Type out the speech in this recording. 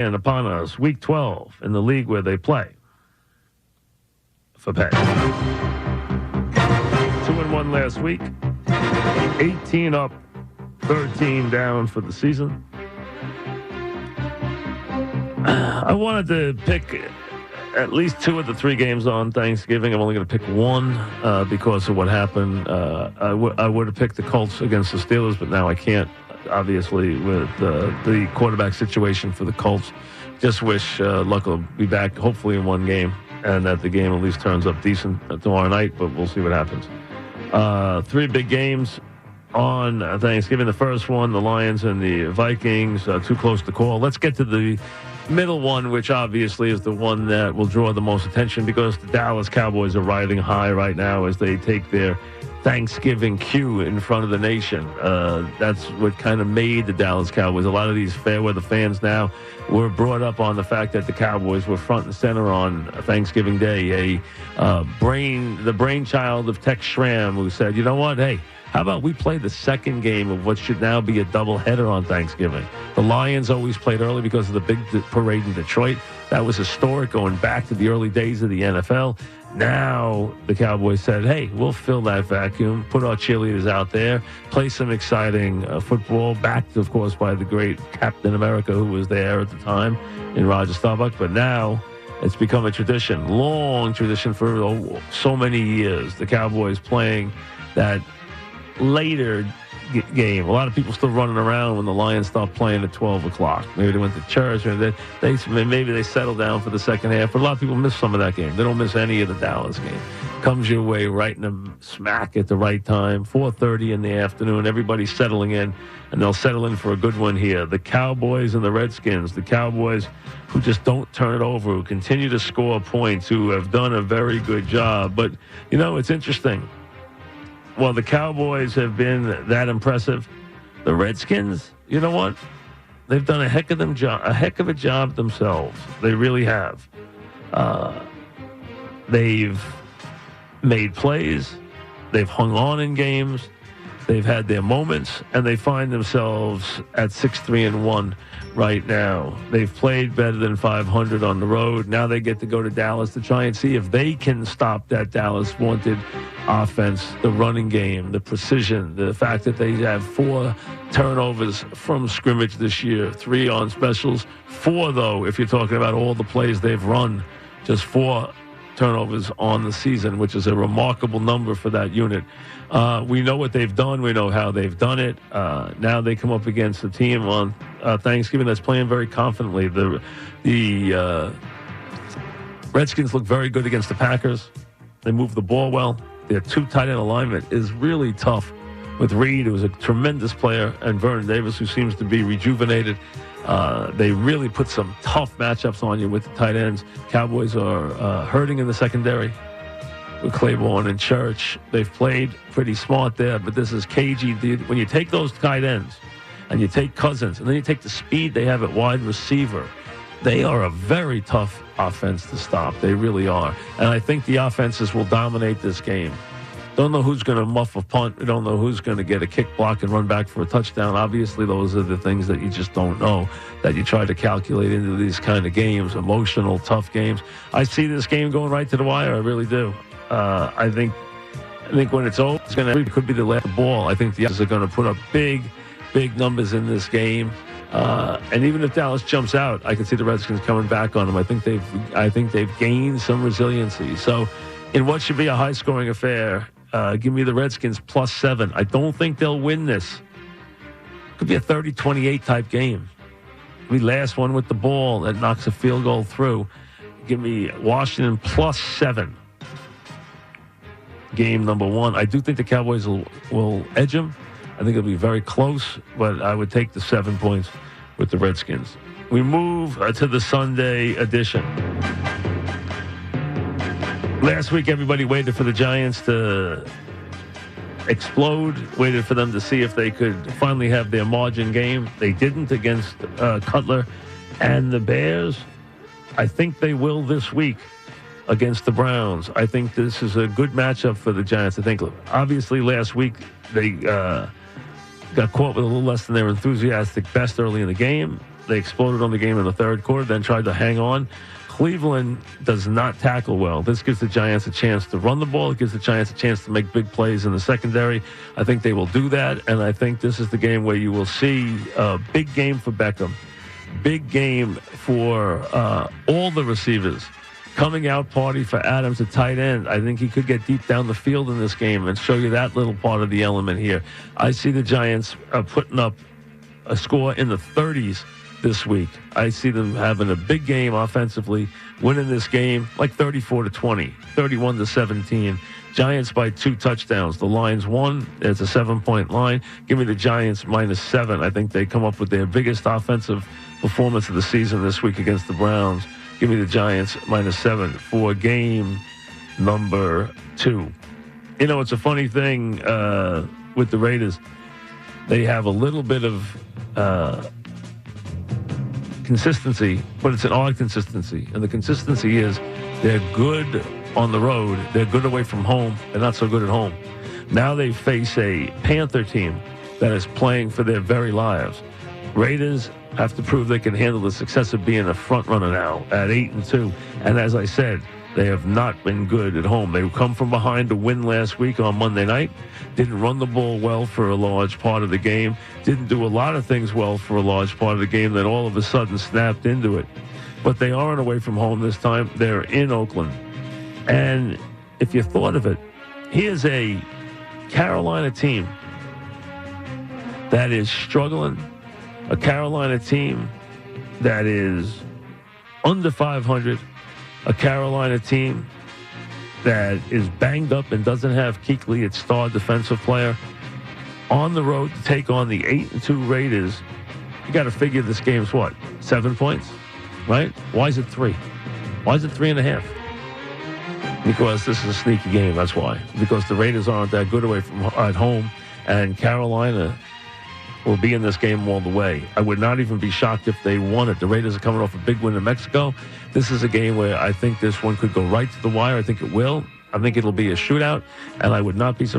And upon us, Week 12 in the league where they play for pay. 2-1 last week, 18 up, 13 down for the season. I wanted to pick at least 2 of the 3 games on Thanksgiving. I'm only going to pick one because of what happened. I would have picked the Colts against the Steelers, but now I can't, obviously, with the quarterback situation for the Colts. Just wish Luck will be back, hopefully, in one game, and that the game at least turns up decent tomorrow night, but we'll see what happens. 3 big games on Thanksgiving. The first one, the Lions and the Vikings, too close to call. Let's get to the middle one, which obviously is the one that will draw the most attention because the Dallas Cowboys are riding high right now as they take their Thanksgiving cue in front of the nation. That's what kind of made the Dallas Cowboys. A lot of these fair weather fans now were brought up on the fact that the Cowboys were front and center on Thanksgiving Day. The brainchild of Tex Schramm, who said, you know what, hey, how about we play the second game of what should now be a doubleheader on Thanksgiving? The Lions always played early because of the big parade in Detroit. That was historic going back to the early days of the NFL. Now the Cowboys said, hey, we'll fill that vacuum, put our cheerleaders out there, play some exciting football, backed, of course, by the great Captain America who was there at the time in Roger Staubach. But now it's become a tradition, long tradition for so many years. The Cowboys playing that later game. A lot of people still running around when the Lions stopped playing at 12 o'clock. Maybe they went to church, or maybe they settled down for the second half. But a lot of people miss some of that game. They don't miss any of the Dallas game. Comes your way right in the smack at the right time, 4:30 in the afternoon. Everybody's settling in, and they'll settle in for a good one here. The Cowboys and the Redskins, the Cowboys who just don't turn it over, who continue to score points, who have done a very good job. But, you know, it's interesting. Well, the Cowboys have been that impressive. The Redskins, you know what? They've done a heck of a job themselves. They really have. They've made plays. They've hung on in games. They've had their moments, and they find themselves at 6-3-1 right now. They've played better than 500 on the road. Now they get to go to Dallas to try and see if they can stop that Dallas wanted offense, the running game, the precision, the fact that they have 4 turnovers from scrimmage this year, 3 on specials, 4, though, if you're talking about all the plays they've run, just 4 turnovers on the season, which is a remarkable number for that unit. We know what they've done. We know how they've done it. Now they come up against a team on Thanksgiving that's playing very confidently. The Redskins look very good against the Packers. They move the ball well. Their 2 tight end alignment is really tough with Reed, who's a tremendous player, and Vernon Davis, who seems to be rejuvenated. They really put some tough matchups on you with the tight ends. Cowboys are hurting in the secondary with Claiborne and Church. They've played pretty smart there, but this is cagey. When you take those tight ends and you take Cousins and then you take the speed they have at wide receiver, they are a very tough offense to stop. They really are. And I think the offenses will dominate this game. Don't know who's going to muff a punt. We don't know who's going to get a kick block and run back for a touchdown. Obviously, those are the things that you just don't know, that you try to calculate into these kind of games, emotional, tough games. I see this game going right to the wire. I really do. I think when it's over, it could be the last ball. I think the others are going to put up big numbers in this game. And even if Dallas jumps out, I can see the Redskins coming back on them. I think they've gained some resiliency. So, in what should be a high-scoring affair, give me the Redskins +7. I don't think they'll win this. Could be a 30-28 type game. We last one with the ball that knocks a field goal through. Give me Washington +7. Game number 1. I do think the Cowboys will edge them. I think it'll be very close, but I would take the 7 points with the Redskins. We move to the Sunday edition. Last week, everybody waited for the Giants to explode, waited for them to see if they could finally have their margin game. They didn't against Cutler and the Bears. I think they will this week against the Browns. I think this is a good matchup for the Giants. I think, obviously, last week they got caught with a little less than their enthusiastic best early in the game. They exploded on the game in the third quarter, then tried to hang on. Cleveland does not tackle well. This gives the Giants a chance to run the ball. It gives the Giants a chance to make big plays in the secondary. I think they will do that, and I think this is the game where you will see a big game for Beckham, big game for all the receivers. Coming out party for Adams at tight end. I think he could get deep down the field in this game and show you that little part of the element here. I see the Giants putting up a score in the 30s this week. I see them having a big game offensively, winning this game like 34-20, 31-17. Giants by 2 touchdowns. The line's 1. It's a 7-point line. Give me the Giants -7. I think they come up with their biggest offensive performance of the season this week against the Browns. Give me the Giants -7 for game number 2. You know, it's a funny thing with the Raiders. They have a little bit of consistency, but it's an odd consistency. And the consistency is they're good on the road. They're good away from home. They're not so good at home. Now they face a Panther team that is playing for their very lives. Raiders have to prove they can handle the success of being a front runner now at 8-2. And as I said, they have not been good at home. They come from behind to win last week on Monday night. Didn't run the ball well for a large part of the game. Didn't do a lot of things well for a large part of the game. Then all of a sudden snapped into it. But they aren't away from home this time. They're in Oakland. And if you thought of it, here's a Carolina team that is struggling. A Carolina team that is under 500. A Carolina team that is banged up and doesn't have Kuechly, its star defensive player, on the road to take on the 8-2 Raiders. You got to figure this game's what? 7 points, right? Why is it 3? Why is it 3.5? Because this is a sneaky game. That's why. Because the Raiders aren't that good away from at home, and Carolina will be in this game all the way. I would not even be shocked if they won it. The Raiders are coming off a big win in Mexico. This is a game where I think this one could go right to the wire. I think it will. I think it'll be a shootout, and I would not be surprised